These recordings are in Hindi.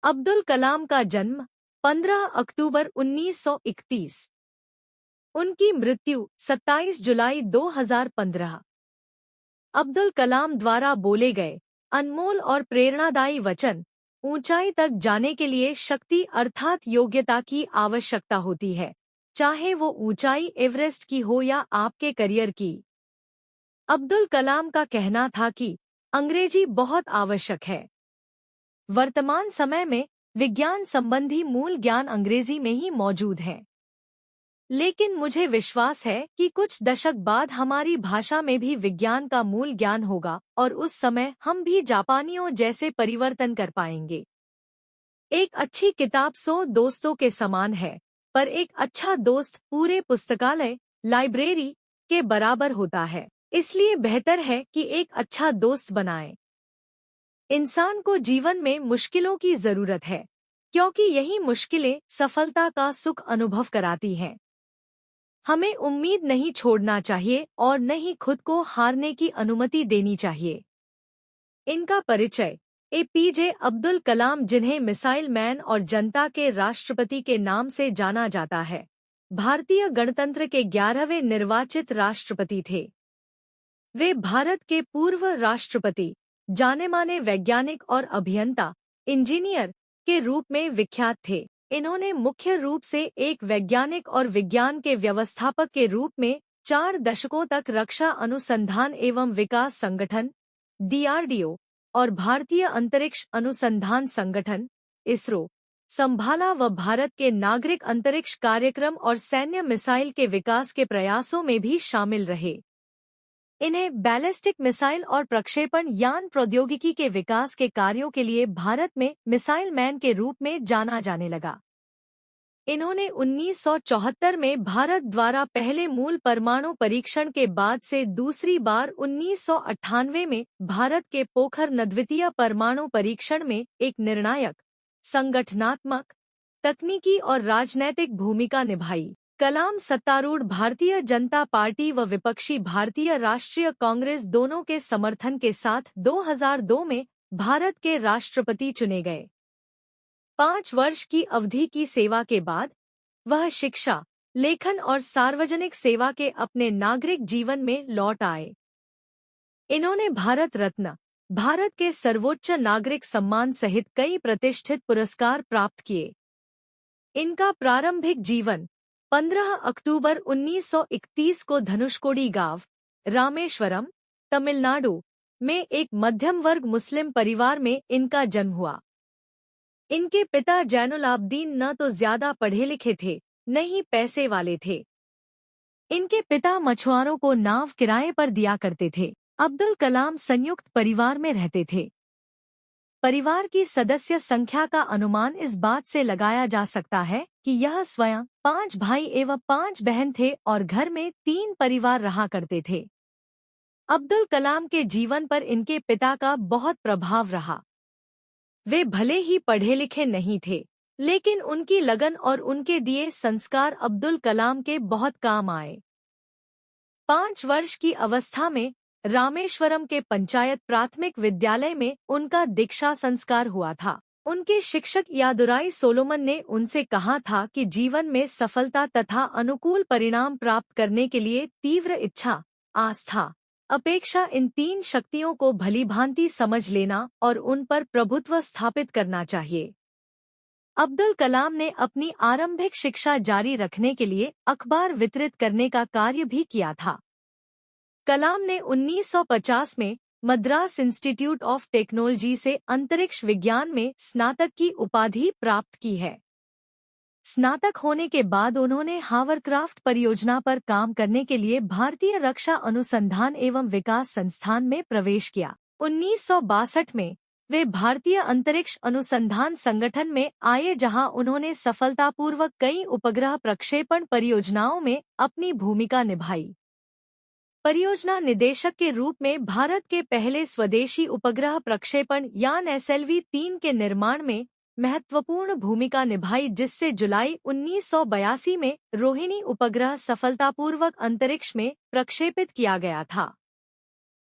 अब्दुल कलाम का जन्म 15 अक्टूबर 1931। उनकी मृत्यु 27 जुलाई 2015। अब्दुल कलाम द्वारा बोले गए अनमोल और प्रेरणादायी वचन। ऊंचाई तक जाने के लिए शक्ति अर्थात योग्यता की आवश्यकता होती है, चाहे वो ऊंचाई एवरेस्ट की हो या आपके करियर की। अब्दुल कलाम का कहना था कि अंग्रेजी बहुत आवश्यक है। वर्तमान समय में विज्ञान संबंधी मूल ज्ञान अंग्रेजी में ही मौजूद है, लेकिन मुझे विश्वास है कि कुछ दशक बाद हमारी भाषा में भी विज्ञान का मूल ज्ञान होगा और उस समय हम भी जापानियों जैसे परिवर्तन कर पाएंगे। एक अच्छी किताब 100 दोस्तों के समान है, पर एक अच्छा दोस्त पूरे पुस्तकालय लाइब्रेरी के बराबर होता है। इसलिए बेहतर है कि एक अच्छा दोस्त बनाएं। इंसान को जीवन में मुश्किलों की जरूरत है, क्योंकि यही मुश्किलें सफलता का सुख अनुभव कराती हैं। हमें उम्मीद नहीं छोड़ना चाहिए और न ही खुद को हारने की अनुमति देनी चाहिए। इनका परिचय एपीजे अब्दुल कलाम, जिन्हें मिसाइल मैन और जनता के राष्ट्रपति के नाम से जाना जाता है, भारतीय गणतंत्र के 11वें निर्वाचित राष्ट्रपति थे। वे भारत के पूर्व राष्ट्रपति, जाने-माने वैज्ञानिक और अभियंता, इंजीनियर के रूप में विख्यात थे। इन्होंने मुख्य रूप से एक वैज्ञानिक और विज्ञान के व्यवस्थापक के रूप में 4 दशकों तक रक्षा अनुसंधान एवं विकास संगठन DRDO और भारतीय अंतरिक्ष अनुसंधान संगठन इसरो संभाला व भारत के नागरिक अंतरिक्ष कार्यक्रम और सैन्य मिसाइल के विकास के प्रयासों में भी शामिल रहे। इन्हें बैलिस्टिक मिसाइल और प्रक्षेपण यान प्रौद्योगिकी के विकास के कार्यों के लिए भारत में मिसाइल मैन के रूप में जाना जाने लगा। इन्होंने 1974 में भारत द्वारा पहले मूल परमाणु परीक्षण के बाद से दूसरी बार 1998 में भारत के पोखर द्वितीय परमाणु परीक्षण में एक निर्णायक संगठनात्मक, तकनीकी और राजनैतिक भूमिका निभाई। कलाम सत्तारूढ़ भारतीय जनता पार्टी व विपक्षी भारतीय राष्ट्रीय कांग्रेस दोनों के समर्थन के साथ 2002 में भारत के राष्ट्रपति चुने गए। 5 वर्ष की अवधि की सेवा के बाद वह शिक्षा, लेखन और सार्वजनिक सेवा के अपने नागरिक जीवन में लौट आए। इन्होंने भारत रत्न, भारत के सर्वोच्च नागरिक सम्मान सहित कई प्रतिष्ठित पुरस्कार प्राप्त किए। इनका प्रारंभिक जीवन 15 अक्टूबर 1931 को धनुषकोडी गांव, रामेश्वरम, तमिलनाडु में एक मध्यम वर्ग मुस्लिम परिवार में इनका जन्म हुआ। इनके पिता जैनुलाब्दीन न तो ज्यादा पढ़े लिखे थे, न ही पैसे वाले थे। इनके पिता मछुआरों को नाव किराए पर दिया करते थे। अब्दुल कलाम संयुक्त परिवार में रहते थे। परिवार की सदस्य संख्या का अनुमान इस बात से लगाया जा सकता है कि यह स्वयं 5 भाई एवं 5 बहन थे और घर में 3 परिवार रहा करते थे। अब्दुल कलाम के जीवन पर इनके पिता का बहुत प्रभाव रहा। वे भले ही पढ़े लिखे नहीं थे, लेकिन उनकी लगन और उनके दिए संस्कार अब्दुल कलाम के बहुत काम आए। 5 वर्ष की अवस्था में रामेश्वरम के पंचायत प्राथमिक विद्यालय में उनका दीक्षा संस्कार हुआ था। उनके शिक्षक यादुराई सोलोमन ने उनसे कहा था कि जीवन में सफलता तथा अनुकूल परिणाम प्राप्त करने के लिए तीव्र इच्छा, आस्था, अपेक्षा, इन 3 शक्तियों को भलीभांति समझ लेना और उन पर प्रभुत्व स्थापित करना चाहिए। अब्दुल कलाम ने अपनी आरंभिक शिक्षा जारी रखने के लिए अखबार वितरित करने का कार्य भी किया था। कलाम ने 1950 में मद्रास इंस्टीट्यूट ऑफ टेक्नोलॉजी से अंतरिक्ष विज्ञान में स्नातक की उपाधि प्राप्त की है। स्नातक होने के बाद उन्होंने हावरक्राफ्ट परियोजना पर काम करने के लिए भारतीय रक्षा अनुसंधान एवं विकास संस्थान में प्रवेश किया। 1962 में वे भारतीय अंतरिक्ष अनुसंधान संगठन में आए, जहां उन्होंने सफलतापूर्वक कई उपग्रह प्रक्षेपण परियोजनाओं में अपनी भूमिका निभाई। परियोजना निदेशक के रूप में भारत के पहले स्वदेशी उपग्रह प्रक्षेपण यान SLV-3 के निर्माण में महत्वपूर्ण भूमिका निभाई, जिससे जुलाई 1982 में रोहिणी उपग्रह सफलतापूर्वक अंतरिक्ष में प्रक्षेपित किया गया था।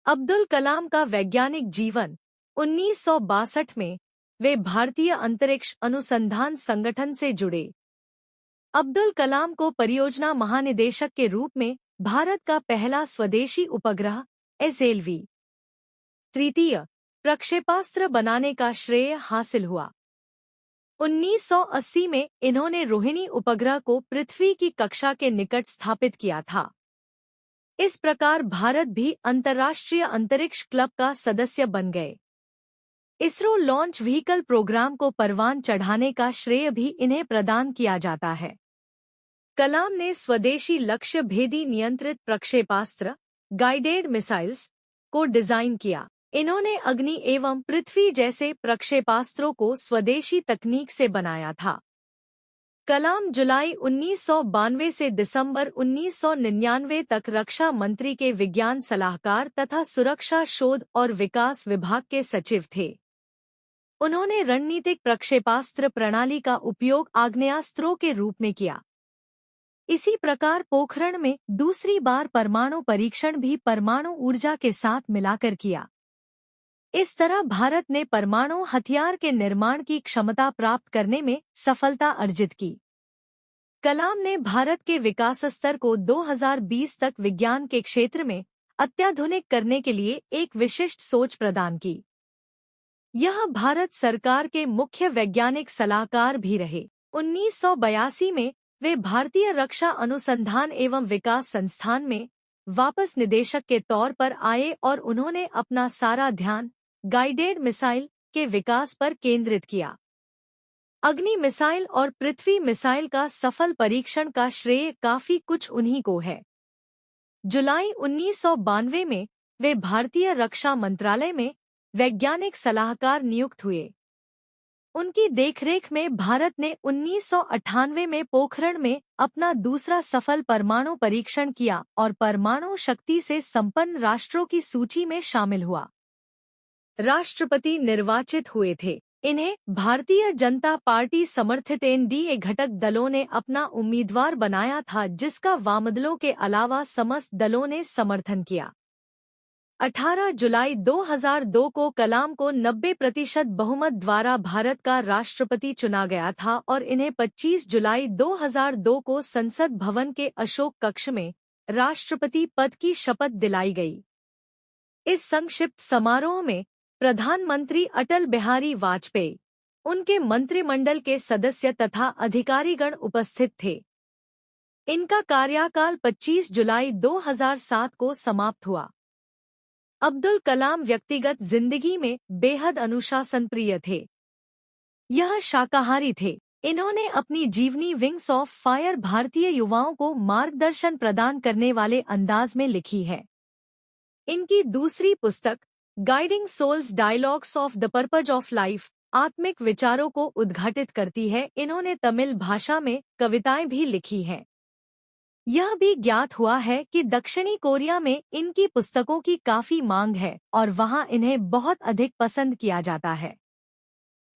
अब्दुल कलाम का वैज्ञानिक जीवन 1962 में वे भारतीय अंतरिक्ष अनुसंधान संगठन से जुड़े। अब्दुल कलाम को परियोजना महानिदेशक के रूप में भारत का पहला स्वदेशी उपग्रह SLV तृतीय प्रक्षेपास्त्र बनाने का श्रेय हासिल हुआ। 1980 में इन्होंने रोहिणी उपग्रह को पृथ्वी की कक्षा के निकट स्थापित किया था। इस प्रकार भारत भी अंतर्राष्ट्रीय अंतरिक्ष क्लब का सदस्य बन गए। इसरो लॉन्च व्हीकल प्रोग्राम को परवान चढ़ाने का श्रेय भी इन्हें प्रदान किया जाता है। कलाम ने स्वदेशी लक्ष्य भेदी नियंत्रित प्रक्षेपास्त्र गाइडेड मिसाइल्स को डिजाइन किया। इन्होंने अग्नि एवं पृथ्वी जैसे प्रक्षेपास्त्रों को स्वदेशी तकनीक से बनाया था। कलाम जुलाई 1992 से दिसंबर 1999 तक रक्षा मंत्री के विज्ञान सलाहकार तथा सुरक्षा शोध और विकास विभाग के सचिव थे। उन्होंने रणनीतिक प्रक्षेपास्त्र प्रणाली का उपयोग आग्नेयास्त्रों के रूप में किया। इसी प्रकार पोखरण में दूसरी बार परमाणु परीक्षण भी परमाणु ऊर्जा के साथ मिलाकर किया। इस तरह भारत ने परमाणु हथियार के निर्माण की क्षमता प्राप्त करने में सफलता अर्जित की। कलाम ने भारत के विकास स्तर को 2020 तक विज्ञान के क्षेत्र में अत्याधुनिक करने के लिए एक विशिष्ट सोच प्रदान की। यह भारत सरकार के मुख्य वैज्ञानिक सलाहकार भी रहे। 1982 में वे भारतीय रक्षा अनुसंधान एवं विकास संस्थान में वापस निदेशक के तौर पर आए और उन्होंने अपना सारा ध्यान गाइडेड मिसाइल के विकास पर केंद्रित किया। अग्नि मिसाइल और पृथ्वी मिसाइल का सफल परीक्षण का श्रेय काफी कुछ उन्हीं को है। जुलाई 1992 में वे भारतीय रक्षा मंत्रालय में वैज्ञानिक सलाहकार नियुक्त हुए। उनकी देखरेख में भारत ने 1998 में पोखरण में अपना दूसरा सफल परमाणु परीक्षण किया और परमाणु शक्ति से संपन्न राष्ट्रों की सूची में शामिल हुआ। राष्ट्रपति निर्वाचित हुए थे। इन्हें भारतीय जनता पार्टी समर्थित NDA घटक दलों ने अपना उम्मीदवार बनाया था, जिसका वामदलों के अलावा समस्त दलों ने समर्थन किया। 18 जुलाई 2002 को कलाम को 90% बहुमत द्वारा भारत का राष्ट्रपति चुना गया था और इन्हें 25 जुलाई 2002 को संसद भवन के अशोक कक्ष में राष्ट्रपति पद की शपथ दिलाई गई। इस संक्षिप्त समारोह में प्रधानमंत्री अटल बिहारी वाजपेयी, उनके मंत्रिमंडल के सदस्य तथा अधिकारीगण उपस्थित थे। इनका कार्यकाल 25 जुलाई 2007 को समाप्त हुआ। अब्दुल कलाम व्यक्तिगत जिंदगी में बेहद अनुशासन प्रिय थे। यह शाकाहारी थे। इन्होंने अपनी जीवनी विंग्स ऑफ फायर भारतीय युवाओं को मार्गदर्शन प्रदान करने वाले अंदाज में लिखी है। इनकी दूसरी पुस्तक guiding souls dialogues of the purpose of life आत्मिक विचारों को उद्घाटित करती है। इन्होंने तमिल भाषा में कविताएं भी लिखी हैं। यह भी ज्ञात हुआ है कि दक्षिणी कोरिया में इनकी पुस्तकों की काफी मांग है और वहां इन्हें बहुत अधिक पसंद किया जाता है।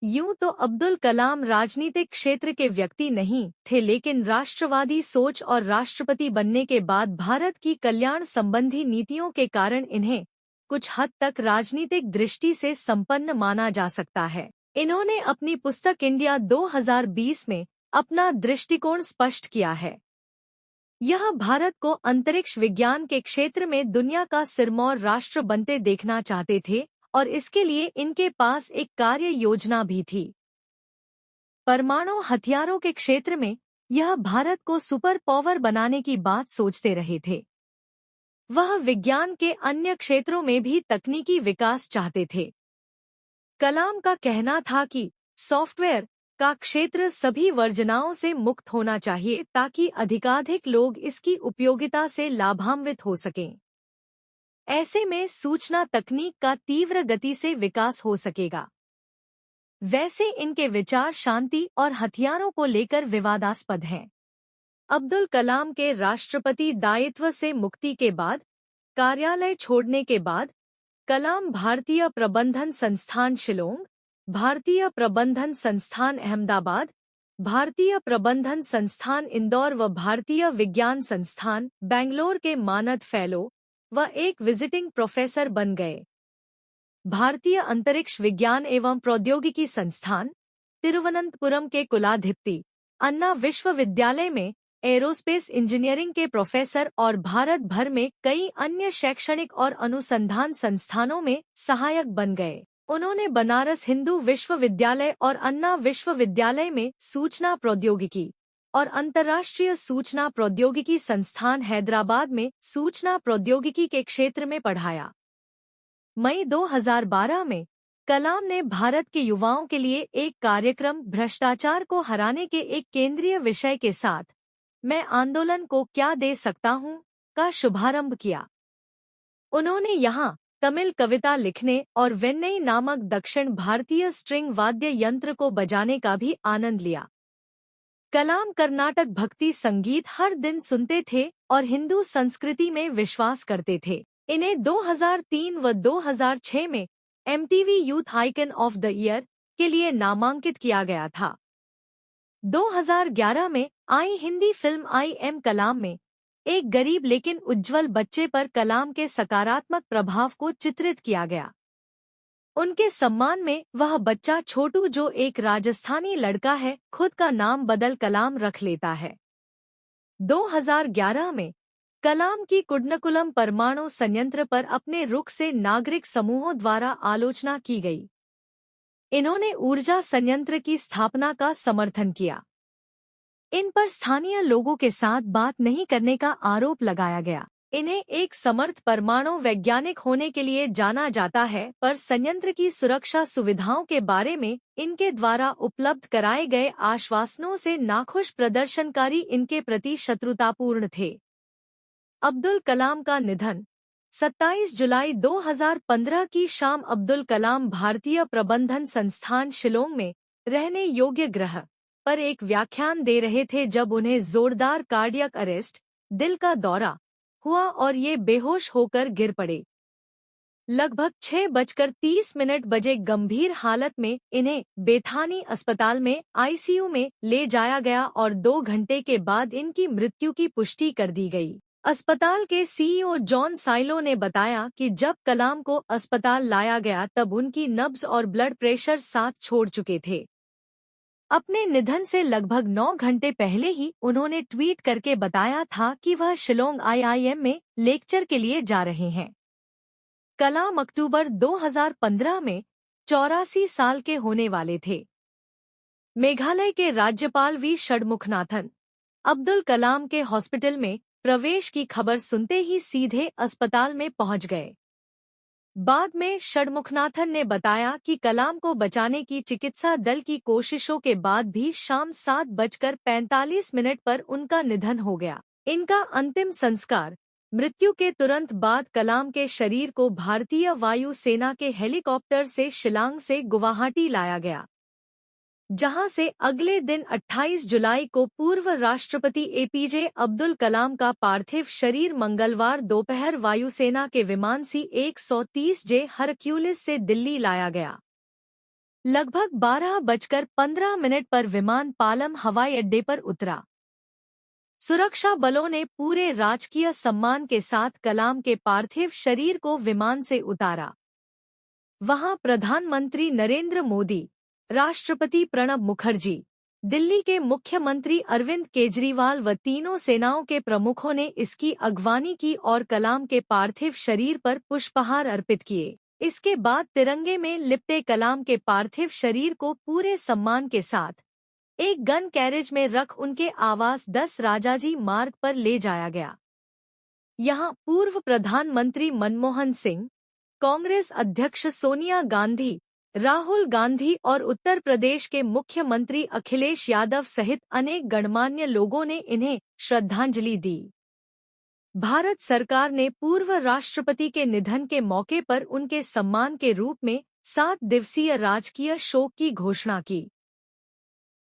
यूं तो अब्दुल कलाम राजनीतिक क्षेत्र के व्यक्ति नहीं थे, लेकिन राष्ट्रवादी सोच और राष्ट्रपति बनने के बाद भारत की कल्याण संबंधी नीतियों के कारण इन्हें कुछ हद तक राजनीतिक दृष्टि से संपन्न माना जा सकता है। इन्होंने अपनी पुस्तक इंडिया 2020 में अपना दृष्टिकोण स्पष्ट किया है। यह भारत को अंतरिक्ष विज्ञान के क्षेत्र में दुनिया का सिरमौर राष्ट्र बनते देखना चाहते थे और इसके लिए इनके पास एक कार्य योजना भी थी। परमाणु हथियारों के क्षेत्र में यह भारत को सुपर पावर बनाने की बात सोचते रहे थे। वह विज्ञान के अन्य क्षेत्रों में भी तकनीकी विकास चाहते थे। कलाम का कहना था कि सॉफ्टवेयर का क्षेत्र सभी वर्जनाओं से मुक्त होना चाहिए ताकि अधिकाधिक लोग इसकी उपयोगिता से लाभान्वित हो सकें। ऐसे में सूचना तकनीक का तीव्र गति से विकास हो सकेगा। वैसे इनके विचार शांति और हथियारों को लेकर विवादास्पद हैं। अब्दुल कलाम के राष्ट्रपति दायित्व से मुक्ति के बाद, कार्यालय छोड़ने के बाद, कलाम भारतीय प्रबंधन संस्थान शिलोंग, भारतीय प्रबंधन संस्थान अहमदाबाद, भारतीय प्रबंधन संस्थान इंदौर व भारतीय विज्ञान संस्थान बेंगलोर के मानद फेलो व एक विजिटिंग प्रोफेसर बन गए। भारतीय अंतरिक्ष विज्ञान एवं प्रौद्योगिकी संस्थान, तिरुवनंतपुरम के कुलाधिपति, अन्ना विश्वविद्यालय में एरोस्पेस इंजीनियरिंग के प्रोफेसर और भारत भर में कई अन्य शैक्षणिक और अनुसंधान संस्थानों में सहायक बन गए। उन्होंने बनारस हिंदू विश्वविद्यालय और अन्ना विश्वविद्यालय में सूचना प्रौद्योगिकी और अंतर्राष्ट्रीय सूचना प्रौद्योगिकी संस्थान हैदराबाद में सूचना प्रौद्योगिकी के क्षेत्र में पढ़ाया। मई 2012 में कलाम ने भारत के युवाओं के लिए एक कार्यक्रम भ्रष्टाचार को हराने के एक केंद्रीय विषय के साथ मैं आंदोलन को क्या दे सकता हूँ का शुभारंभ किया। उन्होंने यहाँ तमिल कविता लिखने और वेन्नई नामक दक्षिण भारतीय स्ट्रिंग वाद्य यंत्र को बजाने का भी आनंद लिया। कलाम कर्नाटक भक्ति संगीत हर दिन सुनते थे और हिंदू संस्कृति में विश्वास करते थे। इन्हें 2003 व 2006 में MTV youth icon of the year के लिए नामांकित किया गया था। 2011 में आई हिंदी फिल्म आई एम कलाम में एक गरीब लेकिन उज्जवल बच्चे पर कलाम के सकारात्मक प्रभाव को चित्रित किया गया। उनके सम्मान में वह बच्चा छोटू, जो एक राजस्थानी लड़का है, खुद का नाम बदल कलाम रख लेता है। 2011 में कलाम की कुडनकुलम परमाणु संयंत्र पर अपने रुख से नागरिक समूहों द्वारा आलोचना की गई। इन्होंने ऊर्जा संयंत्र की स्थापना का समर्थन किया। इन पर स्थानीय लोगों के साथ बात नहीं करने का आरोप लगाया गया। इन्हें एक समर्थ परमाणु वैज्ञानिक होने के लिए जाना जाता है, पर संयंत्र की सुरक्षा सुविधाओं के बारे में इनके द्वारा उपलब्ध कराए गए आश्वासनों से नाखुश प्रदर्शनकारी इनके प्रति शत्रुतापूर्ण थे। अब्दुल कलाम का निधन। 27 जुलाई 2015 की शाम अब्दुल कलाम भारतीय प्रबंधन संस्थान शिलोंग में रहने योग्य ग्रह पर एक व्याख्यान दे रहे थे जब उन्हें जोरदार कार्डियक अरेस्ट, दिल का दौरा हुआ और ये बेहोश होकर गिर पड़े। लगभग 6:30 बजे गंभीर हालत में इन्हें बेथानी अस्पताल में ICU में ले जाया गया और 2 घंटे के बाद इनकी मृत्यु की पुष्टि कर दी गई। अस्पताल के CEO जॉन साइलो ने बताया कि जब कलाम को अस्पताल लाया गया तब उनकी नब्ज और ब्लड प्रेशर साथ छोड़ चुके थे। अपने निधन से लगभग 9 घंटे पहले ही उन्होंने ट्वीट करके बताया था कि वह शिलोंग IIM में लेक्चर के लिए जा रहे हैं। कलाम अक्टूबर 2015 में 84 साल के होने वाले थे। मेघालय के राज्यपाल वी षणमुखनाथन अब्दुल कलाम के हॉस्पिटल में प्रवेश की खबर सुनते ही सीधे अस्पताल में पहुंच गए। बाद में षणमुखनाथन ने बताया कि कलाम को बचाने की चिकित्सा दल की कोशिशों के बाद भी शाम 7:45 पर उनका निधन हो गया। इनका अंतिम संस्कार मृत्यु के तुरंत बाद कलाम के शरीर को भारतीय वायु सेना के हेलीकॉप्टर से शिलांग से गुवाहाटी लाया गया, जहां से अगले दिन 28 जुलाई को पूर्व राष्ट्रपति APJ अब्दुल कलाम का पार्थिव शरीर मंगलवार दोपहर वायुसेना के विमान C-130J हरक्यूलिस से दिल्ली लाया गया। लगभग 12:15 पर विमान पालम हवाई अड्डे पर उतरा। सुरक्षा बलों ने पूरे राजकीय सम्मान के साथ कलाम के पार्थिव शरीर को विमान से उतारा। वहां प्रधानमंत्री नरेंद्र मोदी, राष्ट्रपति प्रणब मुखर्जी, दिल्ली के मुख्यमंत्री अरविंद केजरीवाल व तीनों सेनाओं के प्रमुखों ने इसकी अगवानी की और कलाम के पार्थिव शरीर पर पुष्पहार अर्पित किए। इसके बाद तिरंगे में लिपटे कलाम के पार्थिव शरीर को पूरे सम्मान के साथ एक गन कैरेज में रख उनके आवास 10 राजाजी मार्ग पर ले जाया गया। यहां पूर्व प्रधानमंत्री मनमोहन सिंह, कांग्रेस अध्यक्ष सोनिया गांधी, राहुल गांधी और उत्तर प्रदेश के मुख्यमंत्री अखिलेश यादव सहित अनेक गणमान्य लोगों ने इन्हें श्रद्धांजलि दी। भारत सरकार ने पूर्व राष्ट्रपति के निधन के मौके पर उनके सम्मान के रूप में 7 दिवसीय राजकीय शोक की घोषणा की।